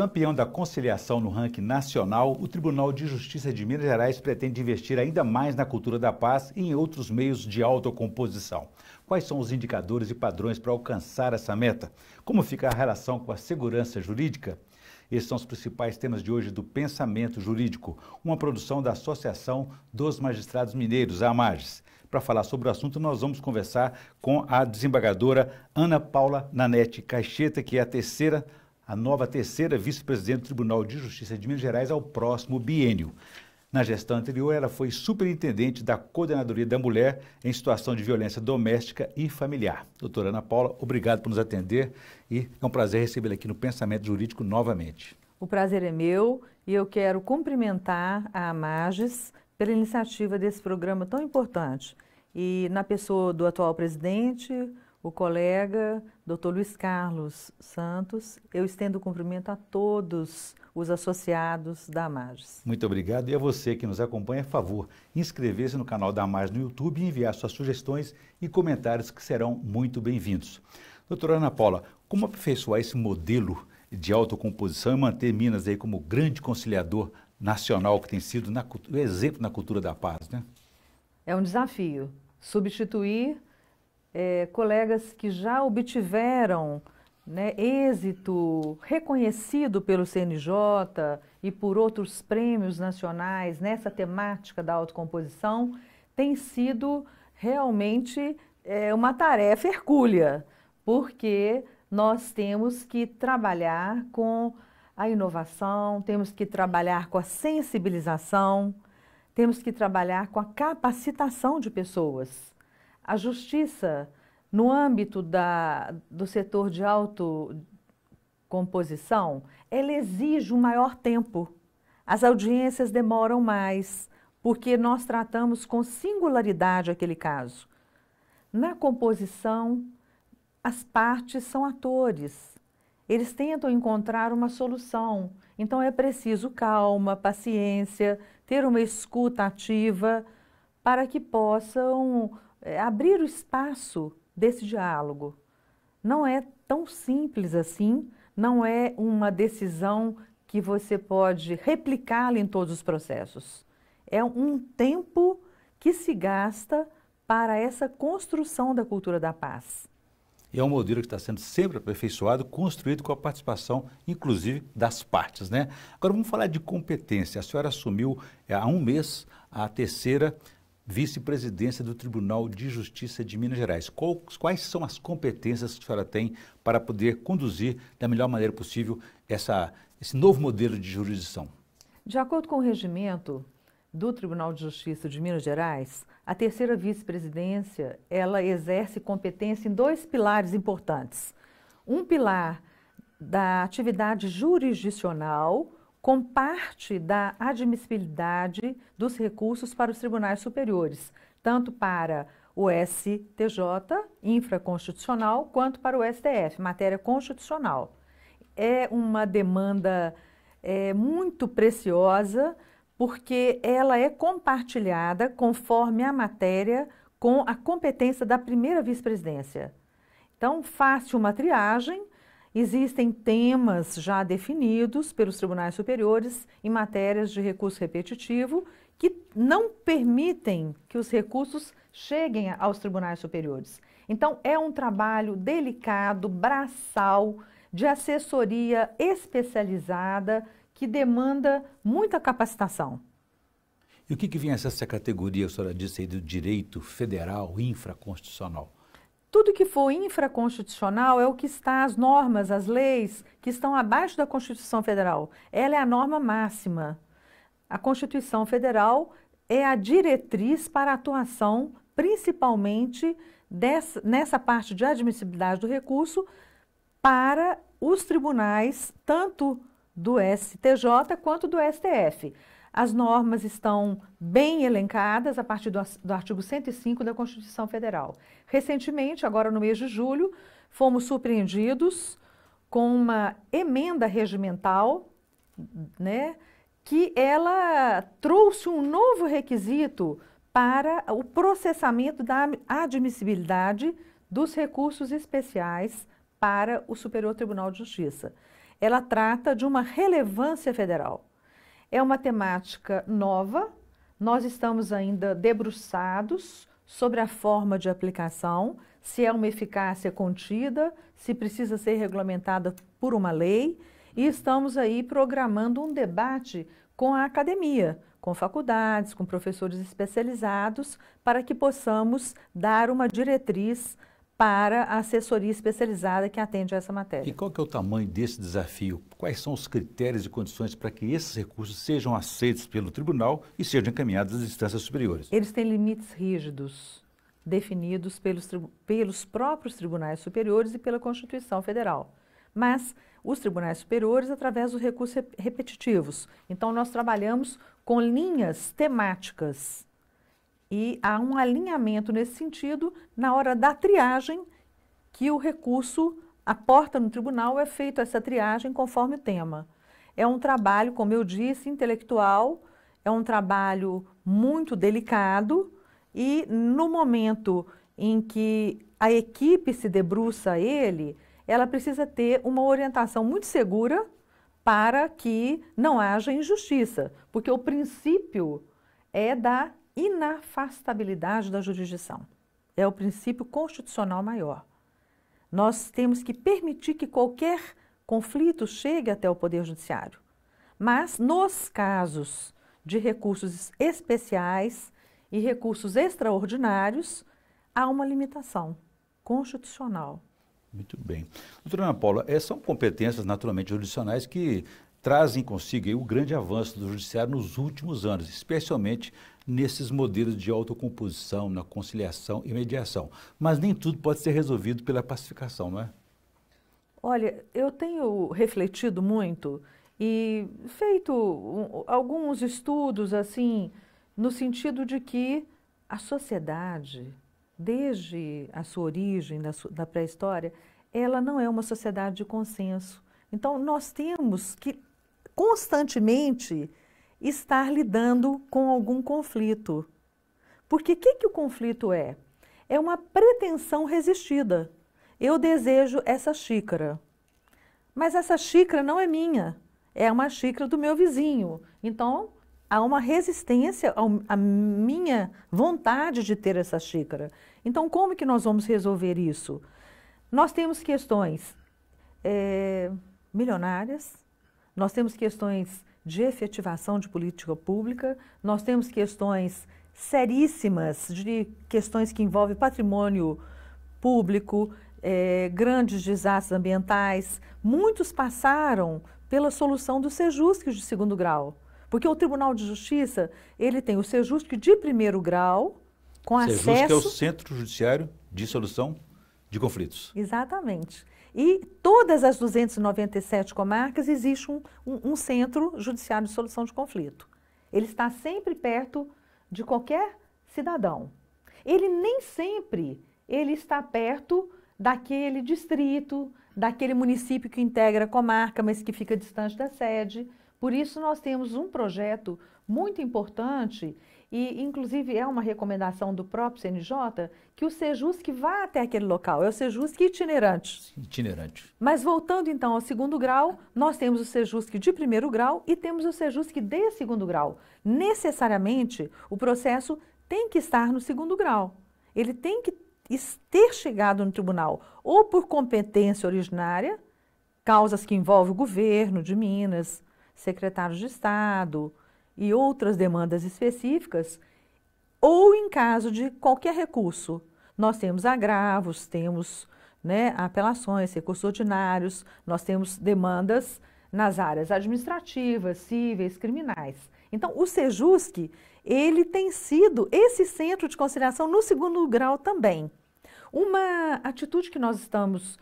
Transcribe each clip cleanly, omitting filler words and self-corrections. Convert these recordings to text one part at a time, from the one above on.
Campeão da conciliação no ranking nacional, o Tribunal de Justiça de Minas Gerais pretende investir ainda mais na cultura da paz e em outros meios de autocomposição. Quais são os indicadores e padrões para alcançar essa meta? Como fica a relação com a segurança jurídica? Esses são os principais temas de hoje do Pensamento Jurídico, uma produção da Associação dos Magistrados Mineiros, a AMAGES. Para falar sobre o assunto, nós vamos conversar com a desembargadora Ana Paula Nanete Caixeta, que é a nova terceira vice-presidente do Tribunal de Justiça de Minas Gerais ao próximo biênio. Na gestão anterior, ela foi superintendente da Coordenadoria da Mulher em situação de violência doméstica e familiar. Doutora Ana Paula, obrigado por nos atender e é um prazer recebê-la aqui no Pensamento Jurídico novamente. O prazer é meu e eu quero cumprimentar a AMAGES pela iniciativa desse programa tão importante. E na pessoa do atual presidente, o colega, Dr. Luiz Carlos Santos, eu estendo o cumprimento a todos os associados da AMAGES. Muito obrigado. E a você que nos acompanha, por favor, inscrever-se no canal da AMAGES no YouTube e enviar suas sugestões e comentários que serão muito bem-vindos. Doutora Ana Paula, como aperfeiçoar esse modelo de autocomposição e manter Minas aí como grande conciliador nacional que tem sido o exemplo na cultura da paz, né? É um desafio substituir colegas que já obtiveram êxito reconhecido pelo CNJ e por outros prêmios nacionais nessa temática da autocomposição, tem sido realmente uma tarefa hercúlea, porque nós temos que trabalhar com a inovação, temos que trabalhar com a sensibilização, temos que trabalhar com a capacitação de pessoas. A justiça, no âmbito do setor de autocomposição, ela exige um maior tempo. As audiências demoram mais, porque nós tratamos com singularidade aquele caso. Na composição, as partes são atores. Eles tentam encontrar uma solução. Então é preciso calma, paciência, ter uma escuta ativa para que possam abrir o espaço desse diálogo. Não é tão simples assim, não é uma decisão que você pode replicá-la em todos os processos. É um tempo que se gasta para essa construção da cultura da paz. E é um modelo que está sendo sempre aperfeiçoado, construído com a participação, inclusive, das partes, né? Agora vamos falar de competência. A senhora assumiu há um mês a terceira vice-presidência do Tribunal de Justiça de Minas Gerais. Quais são as competências que a senhora tem para poder conduzir da melhor maneira possível esse novo modelo de jurisdição? De acordo com o regimento do Tribunal de Justiça de Minas Gerais, a terceira vice-presidência, ela exerce competência em dois pilares importantes. Um pilar da atividade jurisdicional, com parte da admissibilidade dos recursos para os tribunais superiores, tanto para o STJ, infraconstitucional, quanto para o STF, matéria constitucional. É uma demanda muito preciosa, porque ela é compartilhada conforme a matéria com a competência da primeira vice-presidência. Então, faz-se uma triagem, existem temas já definidos pelos tribunais superiores em matérias de recurso repetitivo que não permitem que os recursos cheguem aos tribunais superiores. Então, é um trabalho delicado, braçal, de assessoria especializada, que demanda muita capacitação. E o que vem essa categoria, a senhora disse aí, do direito federal infraconstitucional? Tudo que for infraconstitucional é o que está, as normas, as leis que estão abaixo da Constituição Federal. Ela é a norma máxima. A Constituição Federal é a diretriz para a atuação, principalmente nessa parte de admissibilidade do recurso, para os tribunais, tanto do STJ quanto do STF. As normas estão bem elencadas a partir do artigo 105 da Constituição Federal. Recentemente, agora no mês de julho, fomos surpreendidos com uma emenda regimental, que ela trouxe um novo requisito para o processamento da admissibilidade dos recursos especiais para o Superior Tribunal de Justiça. ela trata de uma relevância federal. É uma temática nova, nós estamos ainda debruçados sobre a forma de aplicação, se é uma eficácia contida, se precisa ser regulamentada por uma lei, e estamos aí programando um debate com a academia, com faculdades, com professores especializados, para que possamos dar uma diretriz para a assessoria especializada que atende a essa matéria. E qual que é o tamanho desse desafio? Quais são os critérios e condições para que esses recursos sejam aceitos pelo tribunal e sejam encaminhados às instâncias superiores? Eles têm limites rígidos, definidos pelos próprios tribunais superiores e pela Constituição Federal. Mas os tribunais superiores, através dos recursos repetitivos. Então, nós trabalhamos com linhas temáticas. E há um alinhamento nesse sentido na hora da triagem, que o recurso aporta no tribunal, é feita essa triagem conforme o tema. É um trabalho, como eu disse, intelectual, é um trabalho muito delicado e no momento em que a equipe se debruça a ele, ela precisa ter uma orientação muito segura para que não haja injustiça, porque o princípio é da inafastabilidade da jurisdição. É o princípio constitucional maior. Nós temos que permitir que qualquer conflito chegue até o Poder Judiciário. Mas, nos casos de recursos especiais e recursos extraordinários, há uma limitação constitucional. Muito bem. Doutora Ana Paula, são competências naturalmente jurisdicionais que trazem consigo aí o grande avanço do judiciário nos últimos anos, especialmente nesses modelos de autocomposição, na conciliação e mediação. Mas nem tudo pode ser resolvido pela pacificação, não é? Olha, eu tenho refletido muito e feito alguns estudos assim, no sentido de que a sociedade, desde a sua origem, da pré-história, ela não é uma sociedade de consenso. Então, nós temos que constantemente estar lidando com algum conflito. Porque o que o conflito é? É uma pretensão resistida. Eu desejo essa xícara, mas essa xícara não é minha, é uma xícara do meu vizinho. Então, há uma resistência à minha vontade de ter essa xícara. Então, como que nós vamos resolver isso? Nós temos questões milionárias, nós temos questões de efetivação de política pública, nós temos questões seríssimas, de questões que envolvem patrimônio público, grandes desastres ambientais. Muitos passaram pela solução dos sejusques de segundo grau, porque o Tribunal de Justiça, ele tem o sejusque de primeiro grau, com acesso... Sejusque é o Centro Judiciário de Solução de Conflitos. Exatamente. E todas as 297 comarcas existe um centro judiciário de solução de conflito. Ele está sempre perto de qualquer cidadão. Ele nem sempre está perto daquele distrito, daquele município que integra a comarca, mas que fica distante da sede. Por isso, nós temos um projeto muito importante e, inclusive, é uma recomendação do próprio CNJ, que o Sejusc vá até aquele local. É o Sejusc itinerante. Itinerante. Mas, voltando, então, ao segundo grau, nós temos o Sejusc de primeiro grau e temos o Sejusc de segundo grau. Necessariamente, o processo tem que estar no segundo grau. Ele tem que ter chegado no tribunal ou por competência originária, causas que envolvem o governo de Minas, secretários de Estado e outras demandas específicas, ou em caso de qualquer recurso. Nós temos agravos, temos apelações, recursos ordinários, nós temos demandas nas áreas administrativas, cíveis, criminais. Então, o Sejusc, ele tem sido esse centro de conciliação no segundo grau também. Uma atitude que nós estamos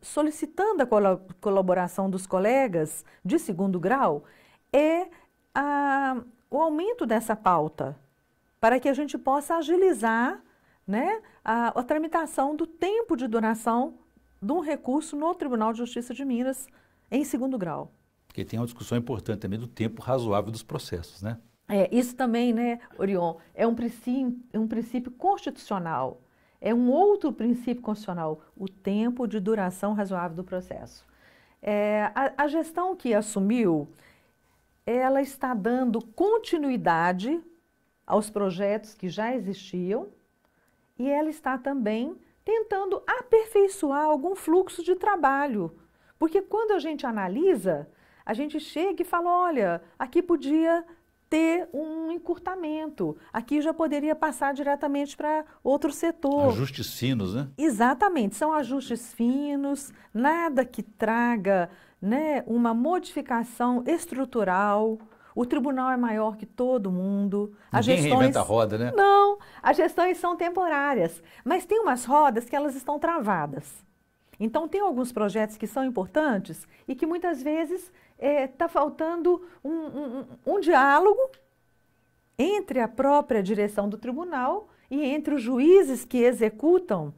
solicitando a colaboração dos colegas de segundo grau é o aumento dessa pauta, para que a gente possa agilizar a tramitação do tempo de duração de um recurso no Tribunal de Justiça de Minas em segundo grau. Porque tem uma discussão importante também do tempo razoável dos processos, né? Isso também, Orion, é um princípio constitucional. É um outro princípio constitucional, o tempo de duração razoável do processo. A gestão que assumiu, ela está dando continuidade aos projetos que já existiam e ela está também tentando aperfeiçoar algum fluxo de trabalho. Porque quando a gente analisa, a gente chega e fala, olha, aqui podia ter um encurtamento, aqui já poderia passar diretamente para outro setor. Ajustes finos, né? Exatamente, são ajustes finos, nada que traga, né, uma modificação estrutural. O tribunal é maior que todo mundo. Ninguém reinventa a roda, né? Não, as gestões são temporárias, mas tem umas rodas que elas estão travadas. Então, tem alguns projetos que são importantes e que muitas vezes está faltando um diálogo entre a própria direção do tribunal e entre os juízes que executam,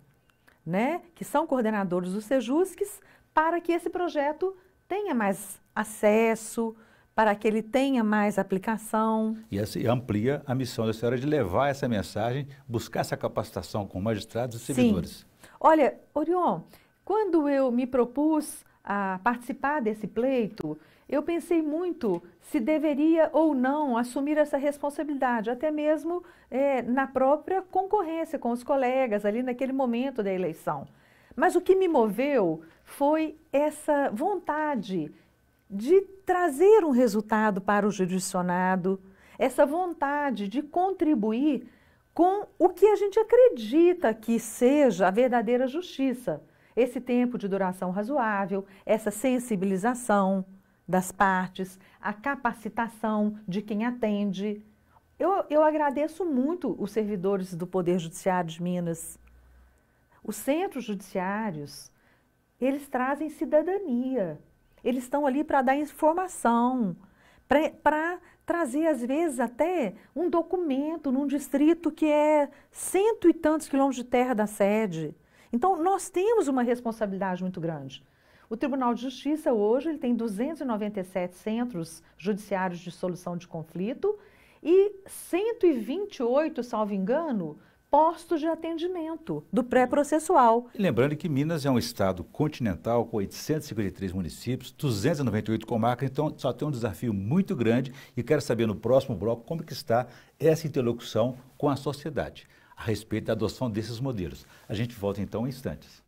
né, que são coordenadores dos Sejusques, para que esse projeto tenha mais acesso, para que ele tenha mais aplicação. E assim amplia a missão da senhora de levar essa mensagem, buscar essa capacitação com magistrados e servidores. Sim. Olha, Orion, quando eu me propus a participar desse pleito, eu pensei muito se deveria ou não assumir essa responsabilidade, até mesmo na própria concorrência com os colegas, ali naquele momento da eleição. Mas o que me moveu foi essa vontade de trazer um resultado para o jurisdicionado, essa vontade de contribuir com o que a gente acredita que seja a verdadeira justiça. Esse tempo de duração razoável, essa sensibilização das partes, a capacitação de quem atende. Eu agradeço muito os servidores do Poder Judiciário de Minas. Os centros judiciários, eles trazem cidadania. Eles estão ali para dar informação, para trazer, às vezes, até um documento num distrito que é 100 e tantos quilômetros de terra da sede. Então, nós temos uma responsabilidade muito grande. O Tribunal de Justiça, hoje, ele tem 297 centros judiciários de solução de conflito e 128, salvo engano, postos de atendimento do pré-processual. E lembrando que Minas é um estado continental com 853 municípios, 298 comarcas, então só tem um desafio muito grande e quero saber no próximo bloco como que está essa interlocução com a sociedade a respeito da adoção desses modelos. A gente volta então em instantes.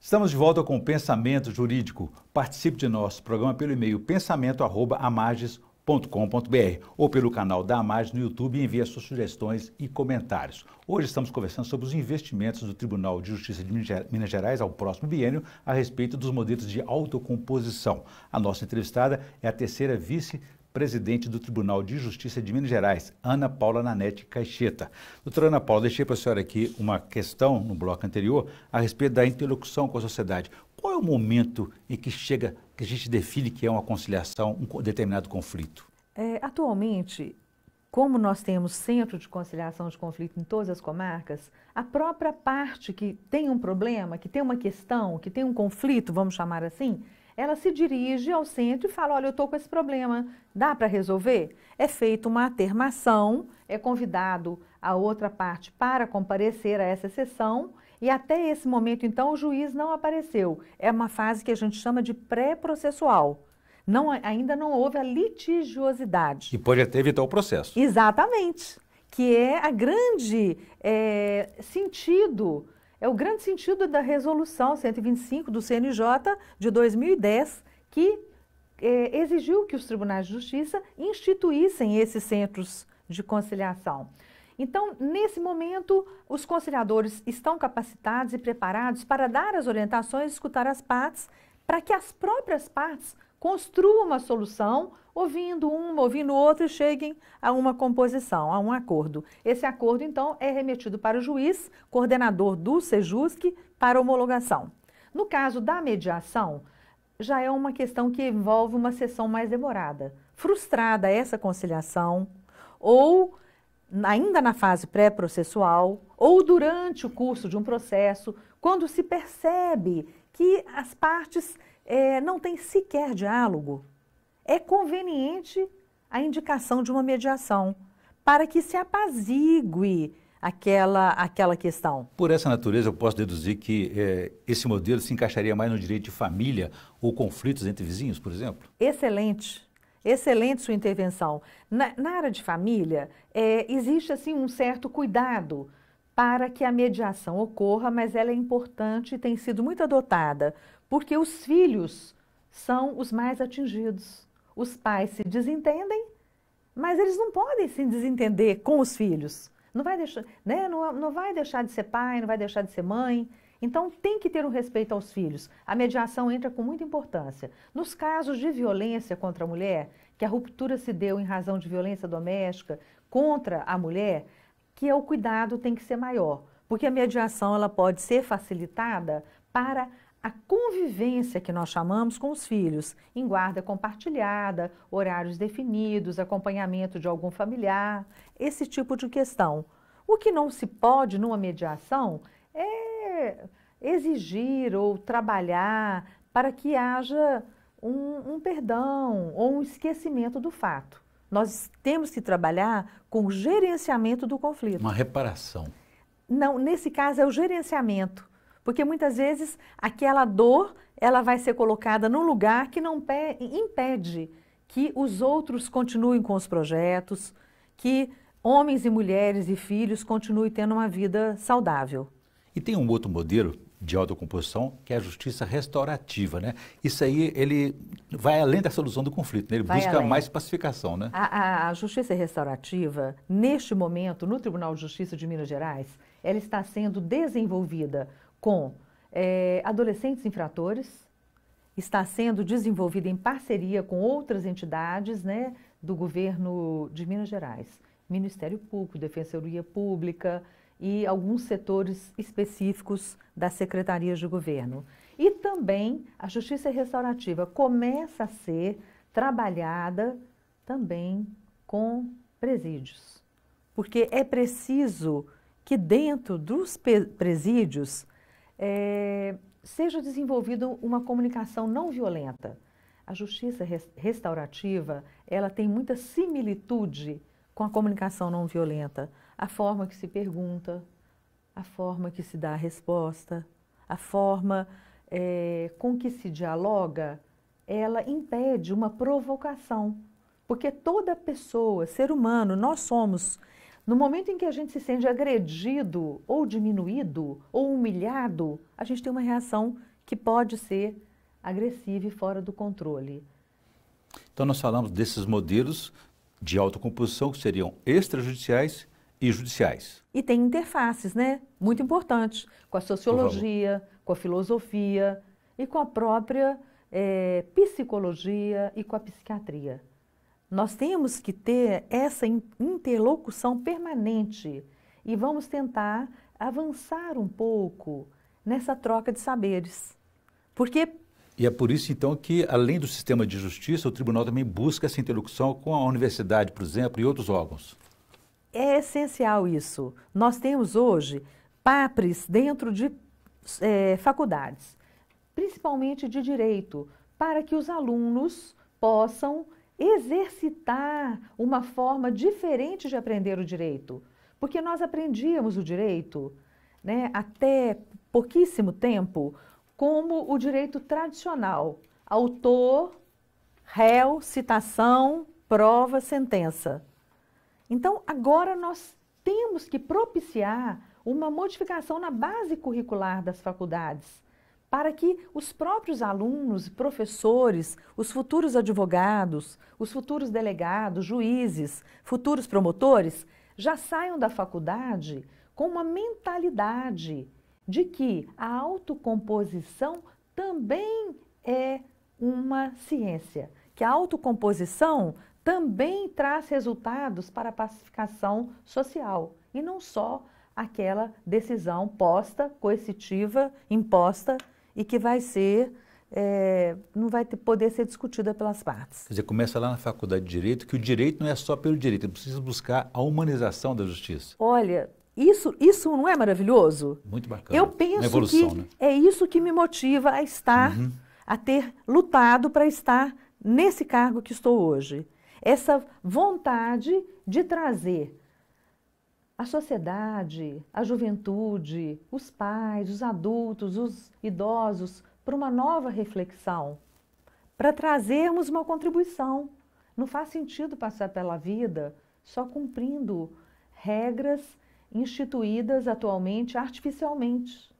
Estamos de volta com o Pensamento Jurídico. Participe de nosso programa pelo e-mail pensamento@amages.com.br ou pelo canal da Amages no YouTube e envie suas sugestões e comentários. Hoje estamos conversando sobre os investimentos do Tribunal de Justiça de Minas Gerais ao próximo biênio a respeito dos modelos de autocomposição. A nossa entrevistada é a terceira vice-presidente do Tribunal de Justiça de Minas Gerais, Ana Paula Nanete Caixeta. Doutora Ana Paula, deixei para a senhora aqui uma questão no bloco anterior a respeito da interlocução com a sociedade. Qual é o momento em que chega, que a gente define que é uma conciliação, um determinado conflito? Atualmente, como nós temos centro de conciliação de conflito em todas as comarcas, a própria parte que tem um problema, que tem uma questão, que tem um conflito, vamos chamar assim, ela se dirige ao centro e fala, olha, eu estou com esse problema, dá para resolver? É feita uma atermação, é convidado a outra parte para comparecer a essa sessão e até esse momento, então, o juiz não apareceu. É uma fase que a gente chama de pré-processual. Ainda não houve a litigiosidade. E pode até evitar o processo. Exatamente, que é a grande sentido... É o grande sentido da resolução 125 do CNJ de 2010, que exigiu que os tribunais de justiça instituíssem esses centros de conciliação. Então, nesse momento, os conciliadores estão capacitados e preparados para dar as orientações, escutar as partes, para que as próprias partes construam uma solução, ouvindo uma, ouvindo outra e cheguem a uma composição, a um acordo. Esse acordo, então, é remetido para o juiz, coordenador do Sejusc, para homologação. No caso da mediação, já é uma questão que envolve uma sessão mais demorada. Frustrada essa conciliação, ou ainda na fase pré-processual, ou durante o curso de um processo, quando se percebe que as partes não têm sequer diálogo, é conveniente a indicação de uma mediação para que se apazigue aquela questão. Por essa natureza, eu posso deduzir que esse modelo se encaixaria mais no direito de família ou conflitos entre vizinhos, por exemplo? Excelente. Excelente sua intervenção. Na área de família, existe assim um certo cuidado para que a mediação ocorra, mas ela é importante e tem sido muito adotada, porque os filhos são os mais atingidos. Os pais se desentendem, mas eles não podem se desentender com os filhos. Não vai deixar, né? Não vai deixar de ser pai, não vai deixar de ser mãe. Então, tem que ter um respeito aos filhos. A mediação entra com muita importância. Nos casos de violência contra a mulher, que a ruptura se deu em razão de violência doméstica contra a mulher, que o cuidado tem que ser maior. Porque a mediação ela pode ser facilitada para a convivência que nós chamamos com os filhos, em guarda compartilhada, horários definidos, acompanhamento de algum familiar, esse tipo de questão. O que não se pode numa mediação é exigir ou trabalhar para que haja um perdão ou um esquecimento do fato. Nós temos que trabalhar com o gerenciamento do conflito. Uma reparação. Não, nesse caso é o gerenciamento, porque muitas vezes aquela dor ela vai ser colocada num lugar que não impede que os outros continuem com os projetos, que homens e mulheres e filhos continuem tendo uma vida saudável. E tem um outro modelo de autocomposição que é a justiça restaurativa, né? Isso aí, ele vai além da solução do conflito, né? Ele busca mais pacificação, né? A justiça restaurativa, neste momento, no Tribunal de Justiça de Minas Gerais, ela está sendo desenvolvida com adolescentes infratores, está sendo desenvolvida em parceria com outras entidades, né, do governo de Minas Gerais, Ministério Público, Defensoria Pública e alguns setores específicos das secretarias de governo. E também a justiça restaurativa começa a ser trabalhada também com presídios, porque é preciso que dentro dos presídios seja desenvolvida uma comunicação não violenta. A justiça restaurativa, ela tem muita similitude com a comunicação não violenta. A forma que se pergunta, a forma que se dá a resposta, a forma com que se dialoga, ela impede uma provocação. Porque toda pessoa, ser humano, nós somos, no momento em que a gente se sente agredido, ou diminuído, ou humilhado, a gente tem uma reação que pode ser agressiva e fora do controle. Então nós falamos desses modelos de autocomposição que seriam extrajudiciais e judiciais. E tem interfaces, né? Muito importante, com a sociologia, com a filosofia e com a própria psicologia e com a psiquiatria. Nós temos que ter essa interlocução permanente e vamos tentar avançar um pouco nessa troca de saberes. Porque... E é por isso, então, que, além do sistema de justiça, o tribunal também busca essa interlocução com a universidade, por exemplo, e outros órgãos. É essencial isso. Nós temos hoje PAPRES dentro de faculdades, principalmente de direito, para que os alunos possam exercitar uma forma diferente de aprender o direito. Porque nós aprendíamos o direito, né, até pouquíssimo tempo, como o direito tradicional. Autor, réu, citação, prova, sentença. Então, agora nós temos que propiciar uma modificação na base curricular das faculdades, para que os próprios alunos, professores, os futuros advogados, os futuros delegados, juízes, futuros promotores, já saiam da faculdade com uma mentalidade de que a autocomposição também é uma ciência, que a autocomposição também traz resultados para a pacificação social e não só aquela decisão posta, coercitiva, imposta e que vai ser, não vai poder ser discutida pelas partes. Quer dizer, começa lá na faculdade de Direito, que o direito não é só pelo direito, é preciso buscar a humanização da justiça. Olha, isso não é maravilhoso? Muito bacana. Eu penso evolução, que né? é isso que me motiva a estar, a ter lutado para estar nesse cargo que estou hoje. Essa vontade de trazer a sociedade, a juventude, os pais, os adultos, os idosos, para uma nova reflexão, para trazermos uma contribuição. Não faz sentido passar pela vida só cumprindo regras instituídas atualmente artificialmente.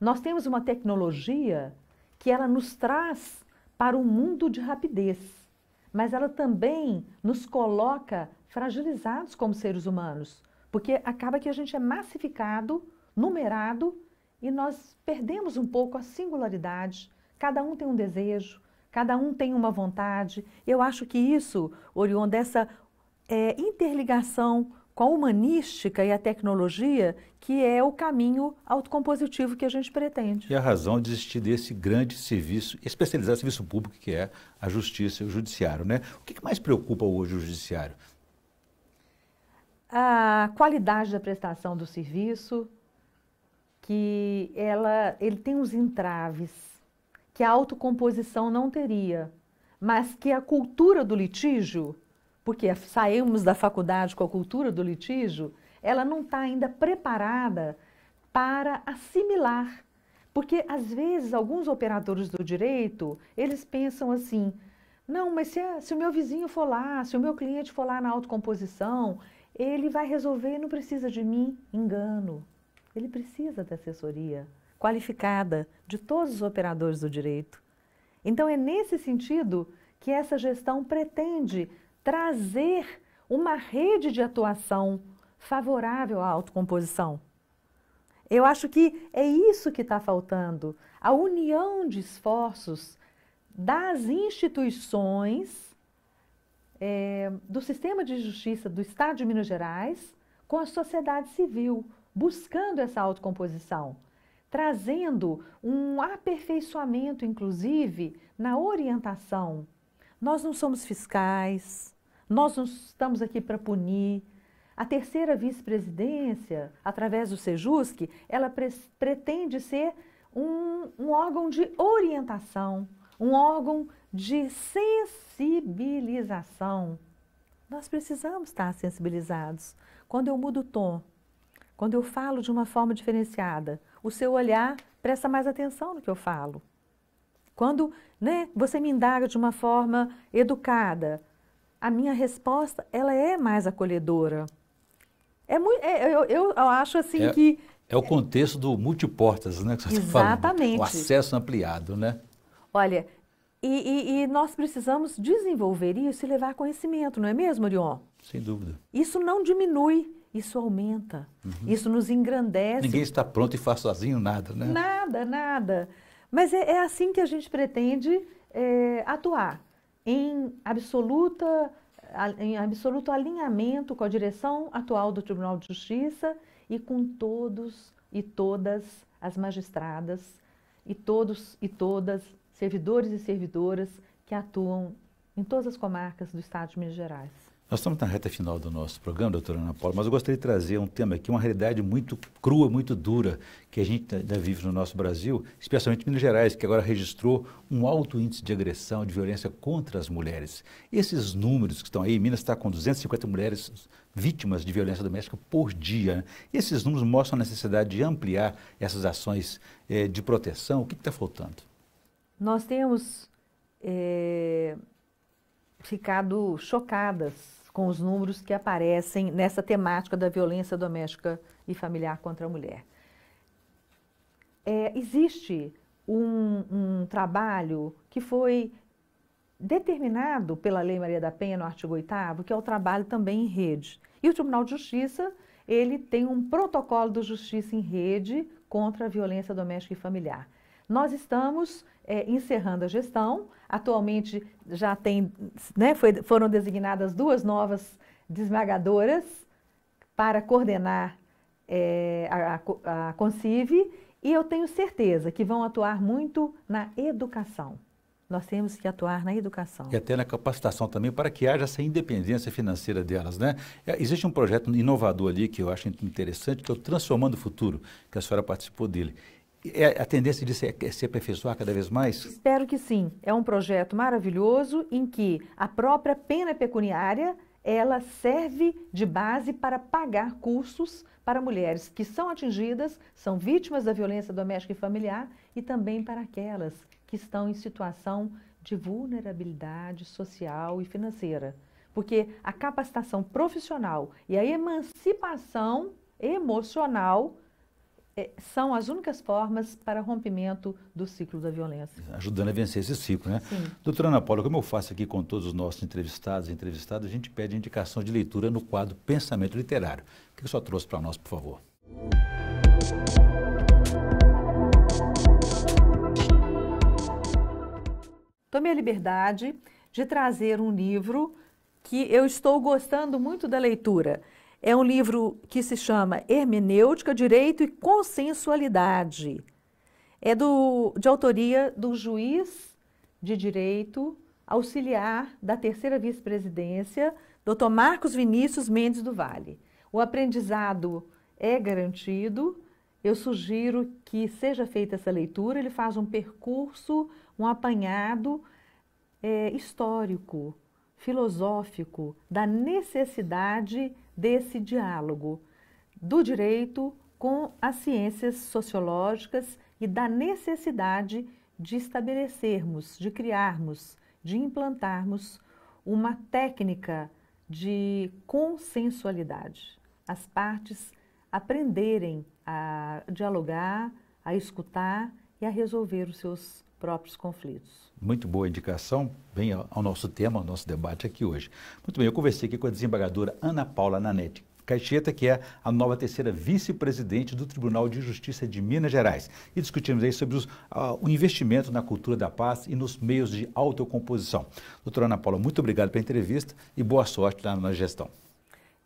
Nós temos uma tecnologia que ela nos traz para um mundo de rapidez, mas ela também nos coloca fragilizados como seres humanos, porque acaba que a gente é massificado, numerado, e nós perdemos um pouco a singularidade. Cada um tem um desejo, cada um tem uma vontade. Eu acho que isso, Orion, dessa interligação com a humanística e a tecnologia, que é o caminho autocompositivo que a gente pretende. E a razão de existir desse grande serviço, especializado serviço público, que é a justiça e o judiciário, né? O que mais preocupa hoje o judiciário? A qualidade da prestação do serviço, que ele tem uns entraves que a autocomposição não teria, mas que a cultura do litígio, porque saímos da faculdade com a cultura do litígio, ela não está ainda preparada para assimilar. Porque, às vezes, alguns operadores do direito, eles pensam assim, não, mas se o meu vizinho for lá, se o meu cliente for lá na autocomposição, ele vai resolver e não precisa de mim. Engano. Ele precisa da assessoria qualificada de todos os operadores do direito. Então, é nesse sentido que essa gestão pretende trazer uma rede de atuação favorável à autocomposição. Eu acho que é isso que está faltando, a união de esforços das instituições do sistema de justiça do Estado de Minas Gerais com a sociedade civil, buscando essa autocomposição, trazendo um aperfeiçoamento, inclusive, na orientação. Nós não somos fiscais, nós não estamos aqui para punir. A terceira vice-presidência, através do Sejusc, ela pretende ser um órgão de orientação, um órgão de sensibilização. Nós precisamos estar sensibilizados. Quando eu mudo o tom, quando eu falo de uma forma diferenciada, o seu olhar presta mais atenção no que eu falo. Quando você me indaga de uma forma educada, a minha resposta ela é mais acolhedora. Eu acho assim que... É o contexto do multiportas, né? Que você está falando. Exatamente. O acesso ampliado, né? Olha, e nós precisamos desenvolver isso e levar conhecimento, não é mesmo, Orion? Sem dúvida. Isso não diminui, isso aumenta, isso nos engrandece. Ninguém está pronto e faz sozinho nada, né? Nada, nada. Mas é assim que a gente pretende atuar, em absoluto alinhamento com a direção atual do Tribunal de Justiça e com todos e todas as magistradas e todos e todas servidores e servidoras que atuam em todas as comarcas do Estado de Minas Gerais. Nós estamos na reta final do nosso programa, doutora Ana Paula, mas eu gostaria de trazer um tema aqui, uma realidade muito crua, muito dura, que a gente ainda vive no nosso Brasil, especialmente Minas Gerais, que agora registrou um alto índice de agressão, de violência contra as mulheres. Esses números que estão aí, Minas está com 250 mulheres vítimas de violência doméstica por dia, né? Esses números mostram a necessidade de ampliar essas ações de proteção. O que está faltando? Nós temos ficado chocadas com os números que aparecem nessa temática da violência doméstica e familiar contra a mulher. Existe um trabalho que foi determinado pela Lei Maria da Penha no artigo 8º, que é o trabalho também em rede. E o Tribunal de Justiça, ele tem um protocolo de justiça em rede contra a violência doméstica e familiar. Nós estamos encerrando a gestão, atualmente já tem, foram designadas 2 novas desembargadoras para coordenar a Concive, e eu tenho certeza que vão atuar muito na educação. Nós temos que atuar na educação. E até na capacitação também, para que haja essa independência financeira delas, né? Existe um projeto inovador ali que eu acho interessante, que é o Transformando o Futuro, que a senhora participou dele. A tendência disso é se aperfeiçoar cada vez mais? Espero que sim. É um projeto maravilhoso em que a própria pena pecuniária ela serve de base para pagar cursos para mulheres que são atingidas, são vítimas da violência doméstica e familiar e também para aquelas que estão em situação de vulnerabilidade social e financeira. Porque a capacitação profissional e a emancipação emocional são as únicas formas para rompimento do ciclo da violência. Ajudando a vencer esse ciclo, né? Sim. Doutora Ana Paula, como eu faço aqui com todos os nossos entrevistados e entrevistadas, a gente pede indicação de leitura no quadro Pensamento Literário. O que o senhor trouxe para nós, por favor? Tomei a liberdade de trazer um livro que eu estou gostando muito da leitura. É um livro que se chama Hermenêutica, Direito e Consensualidade. É de autoria do juiz de direito auxiliar da terceira vice-presidência, Dr. Marcos Vinícius Mendes do Vale. O aprendizado é garantido. Eu sugiro que seja feita essa leitura. Ele faz um percurso, um apanhado histórico, filosófico, da necessidade desse diálogo do direito com as ciências sociológicas e da necessidade de estabelecermos, de criarmos, de implantarmos uma técnica de consensualidade. As partes aprenderem a dialogar, a escutar e a resolver os seus próprios conflitos. Muito boa indicação, bem ao nosso tema, ao nosso debate aqui hoje. Muito bem, eu conversei aqui com a desembargadora Ana Paula Nanete Caixeta, que é a nova terceira vice-presidente do Tribunal de Justiça de Minas Gerais. E discutimos aí sobre o investimento na cultura da paz e nos meios de autocomposição. Doutora Ana Paula, muito obrigado pela entrevista e boa sorte na gestão.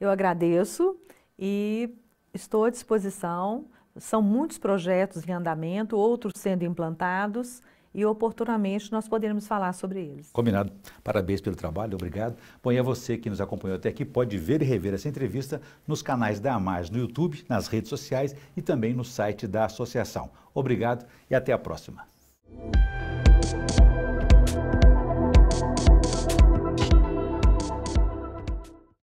Eu agradeço e estou à disposição. São muitos projetos em andamento, outros sendo implantados e oportunamente nós poderemos falar sobre eles. Combinado. Parabéns pelo trabalho, obrigado. Bom, e a você que nos acompanhou até aqui pode ver e rever essa entrevista nos canais da AMAGES no YouTube, nas redes sociais e também no site da associação. Obrigado e até a próxima.